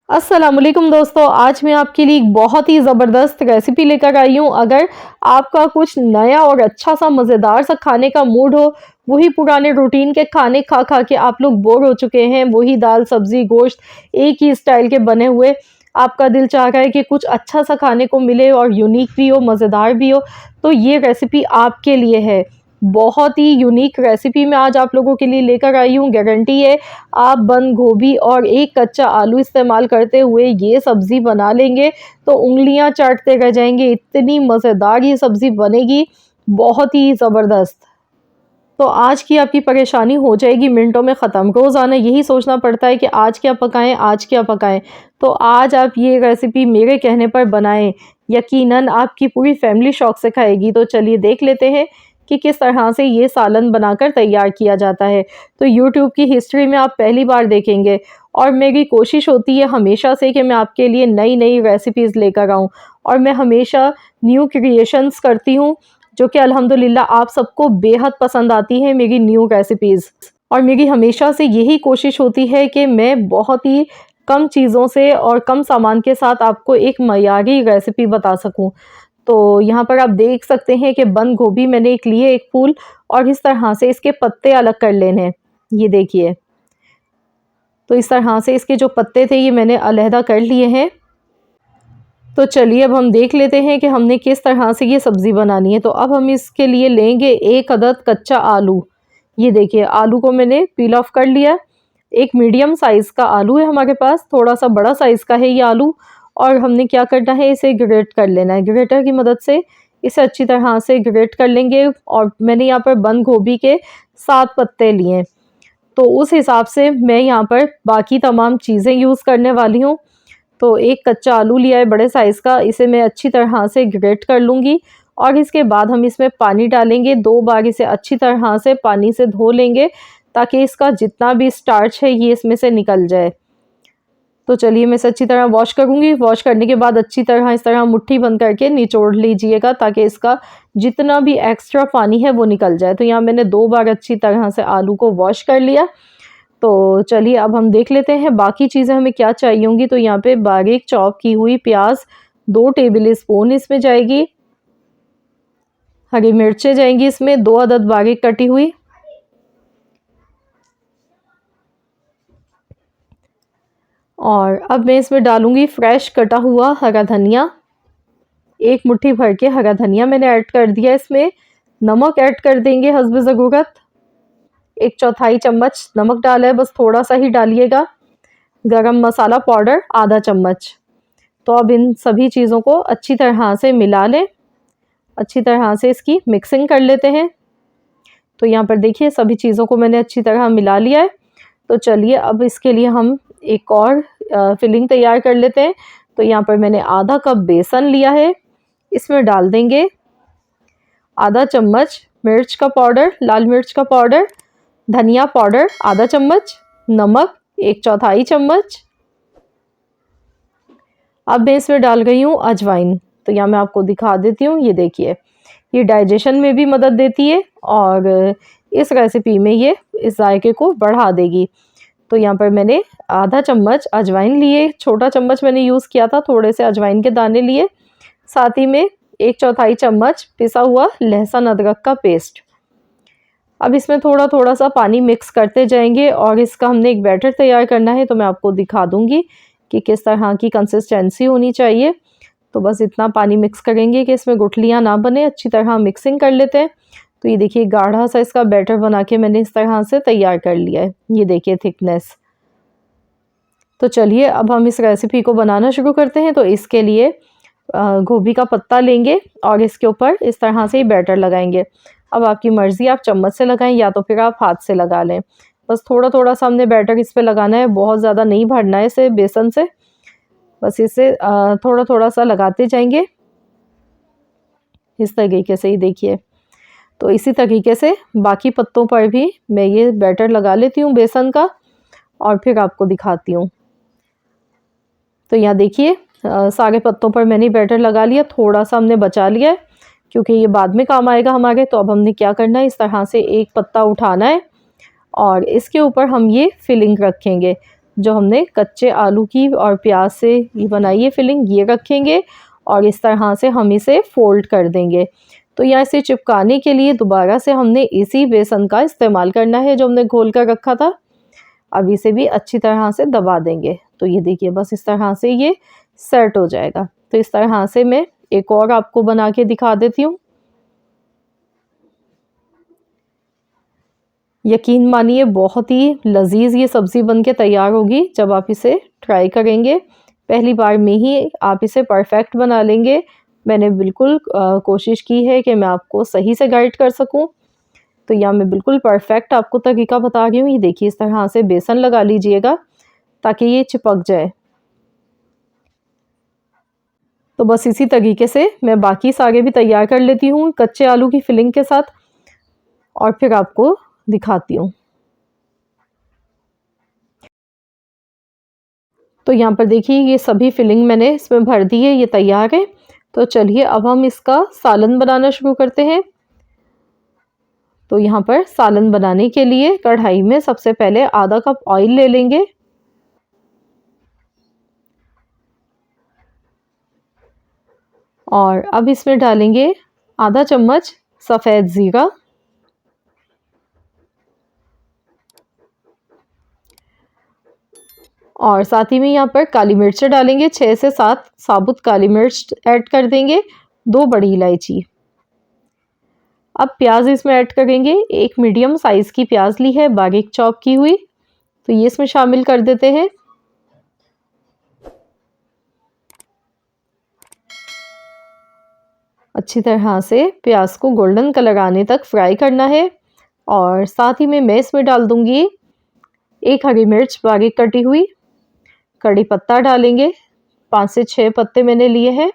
अस्सलामुअलैकुम दोस्तों, आज मैं आपके लिए एक बहुत ही ज़बरदस्त रेसिपी लेकर आई हूँ। अगर आपका कुछ नया और अच्छा सा मज़ेदार सा खाने का मूड हो, वही पुराने रूटीन के खाने खा खा के आप लोग बोर हो चुके हैं, वही दाल सब्ज़ी गोश्त एक ही स्टाइल के बने हुए, आपका दिल चाह रहा है कि कुछ अच्छा सा खाने को मिले और यूनिक भी हो, मज़ेदार भी हो, तो ये रेसिपी आपके लिए है। बहुत ही यूनिक रेसिपी मैं आज आप लोगों के लिए लेकर आई हूँ। गारंटी है आप बंद गोभी और एक कच्चा आलू इस्तेमाल करते हुए ये सब्ज़ी बना लेंगे तो उँगलियां चाटते रह जाएंगे। इतनी मज़ेदार ये सब्ज़ी बनेगी, बहुत ही ज़बरदस्त। तो आज की आपकी परेशानी हो जाएगी मिनटों में ख़त्म। रोज़ाना यही सोचना पड़ता है कि आज क्या पकाएं, आज क्या पकाएं। तो आज आप ये रेसिपी मेरे कहने पर बनाएं, यकीनन आपकी पूरी फैमिली शौक से खाएगी। तो चलिए देख लेते हैं कि किस तरह से ये सालन बनाकर तैयार किया जाता है। तो यूट्यूब की हिस्ट्री में आप पहली बार देखेंगे और मेरी कोशिश होती है हमेशा से कि मैं आपके लिए नई नई रेसिपीज़ लेकर आऊँ और मैं हमेशा न्यू क्रिएशंस करती हूँ, जो कि अल्हम्दुलिल्लाह आप सबको बेहद पसंद आती हैं मेरी न्यू रेसिपीज़। और मेरी हमेशा से यही कोशिश होती है कि मैं बहुत ही कम चीज़ों से और कम सामान के साथ आपको एक मयारी रेसिपी बता सकूं। तो यहाँ पर आप देख सकते हैं कि बंद गोभी मैंने एक लिए, एक फूल, और इस तरह से इसके पत्ते अलग कर लेने हैं। ये देखिए, तो इस तरह से इसके जो पत्ते थे ये मैंने अलहदा कर लिए हैं। तो चलिए अब हम देख लेते हैं कि हमने किस तरह से ये सब्ज़ी बनानी है। तो अब हम इसके लिए लेंगे एक अदद कच्चा आलू। ये देखिए, आलू को मैंने पील ऑफ कर लिया। एक मीडियम साइज़ का आलू है हमारे पास, थोड़ा सा बड़ा साइज़ का है ये आलू। और हमने क्या करना है, इसे ग्रेट कर लेना है। ग्रेटर की मदद से इसे अच्छी तरह से ग्रेट कर लेंगे। और मैंने यहाँ पर बंद गोभी के 7 पत्ते लिए, तो उस हिसाब से मैं यहाँ पर बाकी तमाम चीज़ें यूज़ करने वाली हूँ। तो एक कच्चा आलू लिया है बड़े साइज़ का, इसे मैं अच्छी तरह से ग्रेट कर लूँगी। और इसके बाद हम इसमें पानी डालेंगे, 2 बार इसे अच्छी तरह से पानी से धो लेंगे ताकि इसका जितना भी स्टार्च है ये इसमें से निकल जाए। तो चलिए मैं इसे अच्छी तरह वॉश करूँगी। वॉश करने के बाद अच्छी तरह इस तरह मुट्ठी बंद करके निचोड़ लीजिएगा ताकि इसका जितना भी एक्स्ट्रा पानी है वो निकल जाए। तो यहाँ मैंने 2 बार अच्छी तरह से आलू को वॉश कर लिया। तो चलिए अब हम देख लेते हैं बाकी चीज़ें हमें क्या चाहिए होंगी। तो यहाँ पे बारीक चॉप की हुई प्याज 2 टेबल स्पून इसमें जाएगी। हरी मिर्चें जाएंगी इसमें 2 अदद बारीक कटी हुई। और अब मैं इसमें डालूंगी फ्रेश कटा हुआ हरा धनिया। एक मुट्ठी भर के हरा धनिया मैंने ऐड कर दिया इसमें। नमक ऐड कर देंगे हस्ब ज़रूरत। 1/4 चम्मच नमक डाला है, बस थोड़ा सा ही डालिएगा। गरम मसाला पाउडर आधा चम्मच। तो अब इन सभी चीज़ों को अच्छी तरह से मिला लें, अच्छी तरह से इसकी मिक्सिंग कर लेते हैं। तो यहाँ पर देखिए सभी चीज़ों को मैंने अच्छी तरह मिला लिया है। तो चलिए अब इसके लिए हम एक और फिलिंग तैयार कर लेते हैं। तो यहाँ पर मैंने आधा कप बेसन लिया है, इसमें डाल देंगे आधा चम्मच मिर्च का पाउडर, लाल मिर्च का पाउडर, धनिया पाउडर आधा चम्मच, नमक 1/4 चम्मच। अब मैं इसमें डाल गई हूँ अजवाइन। तो यहाँ मैं आपको दिखा देती हूँ, ये देखिए, ये डाइजेशन में भी मदद देती है और इस रेसिपी में ये इस जायके को बढ़ा देगी। तो यहाँ पर मैंने आधा चम्मच अजवाइन लिए, छोटा चम्मच मैंने यूज़ किया था, थोड़े से अजवाइन के दाने लिए। साथ ही में 1/4 चम्मच पिसा हुआ लहसुन अदरक का पेस्ट। अब इसमें थोड़ा थोड़ा सा पानी मिक्स करते जाएंगे और इसका हमने एक बैटर तैयार करना है। तो मैं आपको दिखा दूंगी कि किस तरह की कंसिस्टेंसी होनी चाहिए। तो बस इतना पानी मिक्स करेंगे कि इसमें गुठलियाँ ना बने। अच्छी तरह मिक्सिंग कर लेते हैं। तो ये देखिए गाढ़ा सा इसका बैटर बना के मैंने इस तरह से तैयार कर लिया है। ये देखिए थिकनेस। तो चलिए अब हम इस रेसिपी को बनाना शुरू करते हैं। तो इसके लिए गोभी का पत्ता लेंगे और इसके ऊपर इस तरह से ही बैटर लगाएंगे। अब आपकी मर्ज़ी, आप चम्मच से लगाएं या तो फिर आप हाथ से लगा लें। बस थोड़ा थोड़ा सा हमने बैटर इस पे लगाना है, बहुत ज़्यादा नहीं भरना है इसे बेसन से। बस इसे थोड़ा थोड़ा सा लगाते जाएंगे इस तरीके से ही देखिए। तो इसी तरीके से बाकी पत्तों पर भी मैं ये बैटर लगा लेती हूँ बेसन का और फिर आपको दिखाती हूँ। तो यहाँ देखिए सारे पत्तों पर मैंने बैटर लगा लिया। थोड़ा सा हमने बचा लिया है क्योंकि ये बाद में काम आएगा हमारे। तो अब हमने क्या करना है, इस तरह से एक पत्ता उठाना है और इसके ऊपर हम ये फिलिंग रखेंगे। जो हमने कच्चे आलू की और प्याज से ये बनाई है फिलिंग, ये रखेंगे और इस तरह से हम इसे फोल्ड कर देंगे। तो यहाँ इसे चिपकाने के लिए दोबारा से हमने इसी बेसन का इस्तेमाल करना है जो हमने घोल कर रखा था। अब इसे भी अच्छी तरह से दबा देंगे। तो ये देखिए बस इस तरह से ये सेट हो जाएगा। तो इस तरह से मैं एक और आपको बना के दिखा देती हूँ। यकीन मानिए बहुत ही लजीज ये सब्ज़ी बन के तैयार होगी जब आप इसे ट्राई करेंगे। पहली बार में ही आप इसे परफेक्ट बना लेंगे। मैंने बिल्कुल कोशिश की है कि मैं आपको सही से गाइड कर सकूं। तो यहाँ मैं बिल्कुल परफेक्ट आपको तरीका बता रही हूँ। ये देखिए इस तरह से बेसन लगा लीजिएगा ताकि ये चिपक जाए। तो बस इसी तरीके से मैं बाकी सारे भी तैयार कर लेती हूँ कच्चे आलू की फिलिंग के साथ और फिर आपको दिखाती हूँ। तो यहाँ पर देखिए ये सभी फिलिंग मैंने इसमें भर दी है, ये तैयार है। तो चलिए अब हम इसका सालन बनाना शुरू करते हैं। तो यहाँ पर सालन बनाने के लिए कढ़ाई में सबसे पहले आधा कप ऑयल ले लेंगे और अब इसमें डालेंगे आधा चम्मच सफ़ेद ज़ीरा और साथ ही में यहाँ पर काली मिर्च डालेंगे। 6 से 7 साबुत काली मिर्च ऐड कर देंगे, 2 बड़ी इलायची। अब प्याज इसमें ऐड करेंगे। एक मीडियम साइज़ की प्याज ली है बारीक चॉप की हुई, तो ये इसमें शामिल कर देते हैं। अच्छी तरह से प्याज को गोल्डन कलर आने तक फ्राई करना है और साथ ही में मैं इसमें डाल दूंगी 1 हरी मिर्च बारीक कटी हुई। कड़ी पत्ता डालेंगे, 5 से 6 पत्ते मैंने लिए हैं।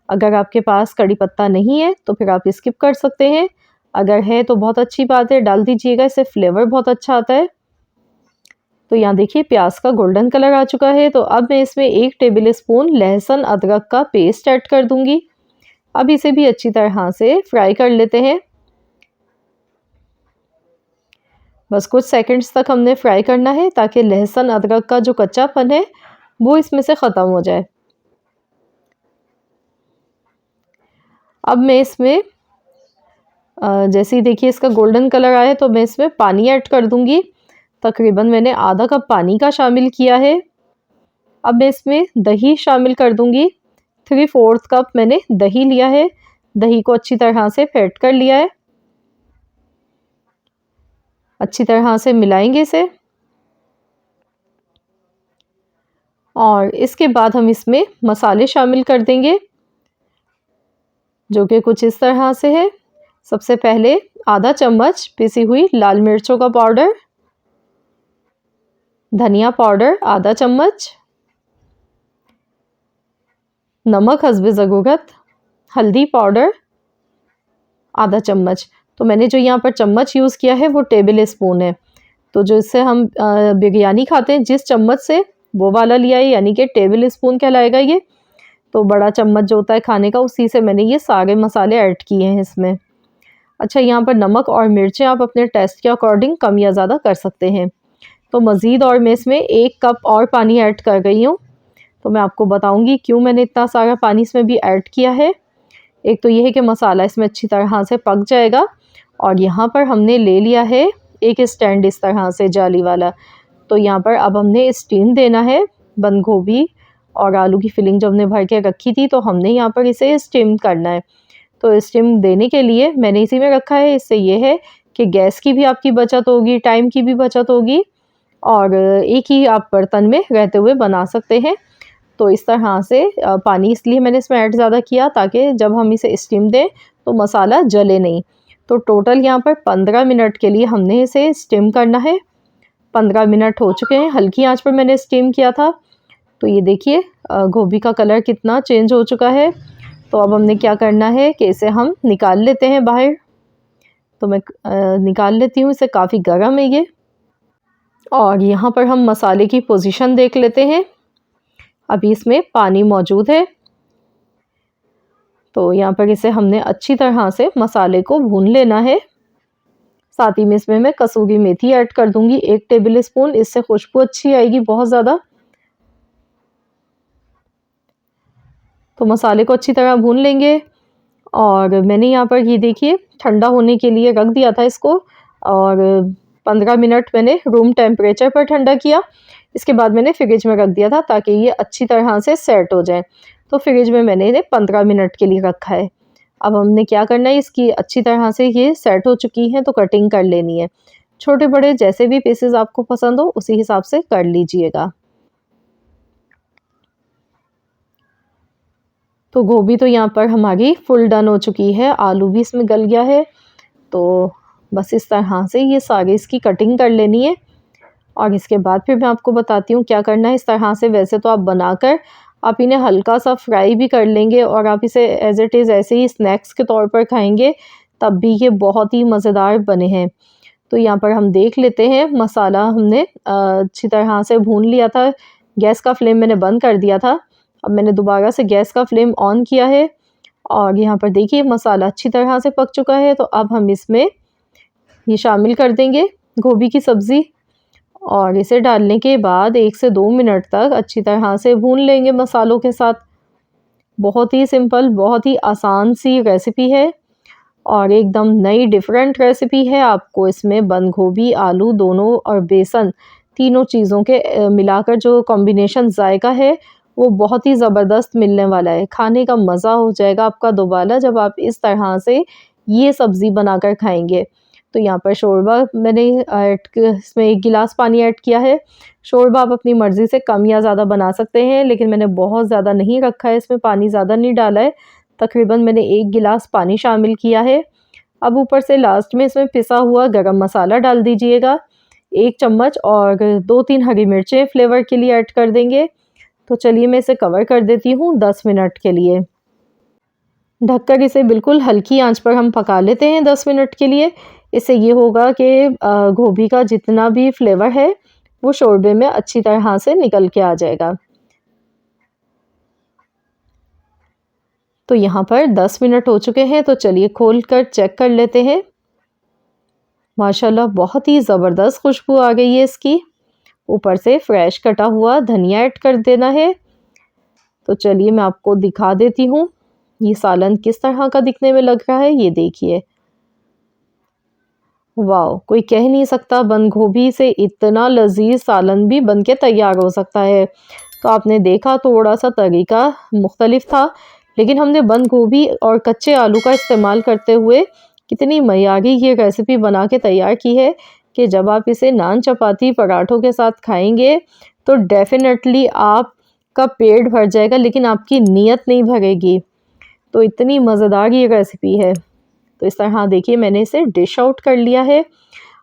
अगर आपके पास कड़ी पत्ता नहीं है तो फिर आप स्किप कर सकते हैं, अगर है तो बहुत अच्छी बात है, डाल दीजिएगा, इससे फ्लेवर बहुत अच्छा आता है। तो यहाँ देखिए प्याज का गोल्डन कलर आ चुका है। तो अब मैं इसमें 1 टेबल स्पून लहसुन अदरक का पेस्ट ऐड कर दूंगी। अब इसे भी अच्छी तरह से फ्राई कर लेते हैं। बस कुछ सेकंड्स तक हमने फ्राई करना है ताकि लहसुन अदरक का जो कच्चापन है वो इसमें से ख़त्म हो जाए। अब मैं इसमें जैसे ही देखिए इसका गोल्डन कलर आए तो मैं इसमें पानी ऐड कर दूंगी। तकरीबन मैंने आधा कप पानी का शामिल किया है। अब मैं इसमें दही शामिल कर दूंगी। 3/4 कप मैंने दही लिया है। दही को अच्छी तरह से फेंट कर लिया है। अच्छी तरह से मिलाएंगे इसे और इसके बाद हम इसमें मसाले शामिल कर देंगे जो कि कुछ इस तरह से है। सबसे पहले आधा चम्मच पिसी हुई लाल मिर्चों का पाउडर, धनिया पाउडर आधा चम्मच, नमक हस्बे ज़रूरत, हल्दी पाउडर आधा चम्मच। तो मैंने जो यहाँ पर चम्मच यूज़ किया है वो टेबल स्पून है। तो जो इससे हम बिरयानी खाते हैं जिस चम्मच से वो वाला लिया है, यानी कि टेबल स्पून कहलाएगा ये। तो बड़ा चम्मच जो होता है खाने का, उसी से मैंने ये सारे मसाले ऐड किए हैं इसमें। अच्छा, यहाँ पर नमक और मिर्चें आप अपने टेस्ट के अकॉर्डिंग कम या ज़्यादा कर सकते हैं। तो मज़ीद और मैं इसमें 1 कप और पानी ऐड कर गई हूँ। तो मैं आपको बताऊँगी क्यों मैंने इतना सारा पानी इसमें भी ऐड किया है। एक तो ये है कि मसाला इसमें अच्छी तरह से पक जाएगा और यहाँ पर हमने ले लिया है एक स्टैंड इस तरह से जाली वाला। तो यहाँ पर अब हमने स्टीम देना है बंद गोभी और आलू की फिलिंग जो हमने भर के रखी थी, तो हमने यहाँ पर इसे स्टीम करना है। तो स्टीम देने के लिए मैंने इसी में रखा है। इससे ये है कि गैस की भी आपकी बचत होगी, टाइम की भी बचत होगी और एक ही आप बर्तन में रहते हुए बना सकते हैं। तो इस तरह से पानी इसलिए मैंने इसमें ऐड ज़्यादा किया ताकि जब हम इसे स्टीम दें तो मसाला जले नहीं। तो टोटल यहाँ पर 15 मिनट के लिए हमने इसे स्टीम करना है। 15 मिनट हो चुके हैं, हल्की आंच पर मैंने स्टीम किया था। तो ये देखिए गोभी का कलर कितना चेंज हो चुका है। तो अब हमने क्या करना है कि इसे हम निकाल लेते हैं बाहर। तो मैं निकाल लेती हूँ, इसे काफ़ी गर्म है ये। और यहाँ पर हम मसाले की पोजीशन देख लेते हैं। अभी इसमें पानी मौजूद है। तो यहाँ पर इसे हमने अच्छी तरह से मसाले को भून लेना है। साथ ही में इसमें मैं कसूरी मेथी ऐड कर दूंगी 1 टेबल स्पून, इससे खुशबू अच्छी आएगी बहुत ज़्यादा। तो मसाले को अच्छी तरह भून लेंगे और मैंने यहाँ पर ये देखिए ठंडा होने के लिए रख दिया था इसको और 15 मिनट मैंने रूम टेम्परेचर पर ठंडा किया। इसके बाद मैंने फ्रिज में रख दिया था ताकि ये अच्छी तरह से सेट हो जाए। तो फ्रिज में मैंने इन्हें 15 मिनट के लिए रखा है। अब हमने क्या करना है, इसकी अच्छी तरह से ये सेट हो चुकी हैं तो कटिंग कर लेनी है। छोटे बड़े जैसे भी पीसेस आपको पसंद हो उसी हिसाब से कर लीजिएगा। तो गोभी तो यहाँ पर हमारी फुल डन हो चुकी है, आलू भी इसमें गल गया है। तो बस इस तरह से ये सारी इसकी कटिंग कर लेनी है और इसके बाद फिर मैं आपको बताती हूँ क्या करना है। इस तरह से वैसे तो आप बनाकर आप इन्हें हल्का सा फ्राई भी कर लेंगे और आप इसे एज़ इट इज़ ऐसे ही स्नैक्स के तौर पर खाएंगे, तब भी ये बहुत ही मज़ेदार बने हैं। तो यहाँ पर हम देख लेते हैं, मसाला हमने अच्छी तरह से भून लिया था। गैस का फ्लेम मैंने बंद कर दिया था। अब मैंने दोबारा से गैस का फ्लेम ऑन किया है और यहाँ पर देखिए मसाला अच्छी तरह से पक चुका है। तो अब हम इसमें ये शामिल कर देंगे गोभी की सब्ज़ी और इसे डालने के बाद 1 से 2 मिनट तक अच्छी तरह से भून लेंगे मसालों के साथ। बहुत ही सिंपल, बहुत ही आसान सी रेसिपी है और एकदम नई डिफरेंट रेसिपी है। आपको इसमें बंद गोभी, आलू दोनों और बेसन तीनों चीज़ों के मिलाकर जो कॉम्बिनेशन जायका है वो बहुत ही ज़बरदस्त मिलने वाला है। खाने का मज़ा हो जाएगा आपका दोबारा जब आप इस तरह से ये सब्ज़ी बनाकर खाएंगे। तो यहाँ पर शोरबा मैंने इसमें 1 गिलास पानी ऐड किया है। शोरबा आप अपनी मर्ज़ी से कम या ज़्यादा बना सकते हैं, लेकिन मैंने बहुत ज़्यादा नहीं रखा है, इसमें पानी ज़्यादा नहीं डाला है। तकरीबन मैंने 1 गिलास पानी शामिल किया है। अब ऊपर से लास्ट में इसमें पिसा हुआ गरम मसाला डाल दीजिएगा 1 चम्मच और 2-3 हरी मिर्चें फ्लेवर के लिए ऐड कर देंगे। तो चलिए मैं इसे कवर कर देती हूँ 10 मिनट के लिए। ढककर इसे बिल्कुल हल्की आंच पर हम पका लेते हैं 10 मिनट के लिए। इससे ये होगा कि गोभी का जितना भी फ्लेवर है वो शोरबे में अच्छी तरह से निकल के आ जाएगा। तो यहाँ पर 10 मिनट हो चुके हैं, तो चलिए खोल कर चेक कर लेते हैं। माशाल्लाह बहुत ही ज़बरदस्त खुशबू आ गई है इसकी। ऊपर से फ्रेश कटा हुआ धनिया ऐड कर देना है। तो चलिए मैं आपको दिखा देती हूँ ये सालन किस तरह का दिखने में लग रहा है। ये देखिए, वाह, कोई कह नहीं सकता बंद गोभी से इतना लजीज सालन भी बन के तैयार हो सकता है। तो आपने देखा थोड़ा सा तरीका मुख्तलिफ था, लेकिन हमने बंद गोभी और कच्चे आलू का इस्तेमाल करते हुए कितनी मयारी ये रेसिपी बना के तैयार की है कि जब आप इसे नान, चपाती, पराठों के साथ खाएंगे तो डेफिनेटली आपका पेट भर जाएगा, लेकिन आपकी नीयत नहीं भरेगी। तो इतनी मज़ेदार ये रेसिपी है। तो इस तरह देखिए मैंने इसे डिश आउट कर लिया है।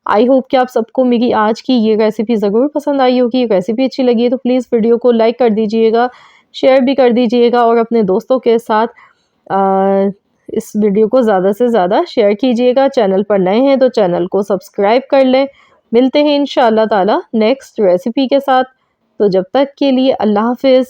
आई होप कि आप सबको मेरी आज की ये रेसिपी ज़रूर पसंद आई होगी। रेसिपी अच्छी लगी है तो प्लीज़ वीडियो को लाइक कर दीजिएगा, शेयर भी कर दीजिएगा और अपने दोस्तों के साथ इस वीडियो को ज़्यादा से ज़्यादा शेयर कीजिएगा। चैनल पर नए हैं तो चैनल को सब्सक्राइब कर लें। मिलते हैं इंशाअल्लाह ताला नेक्स्ट रेसिपी के साथ। तो जब तक के लिए अल्लाह हाफ़िज़।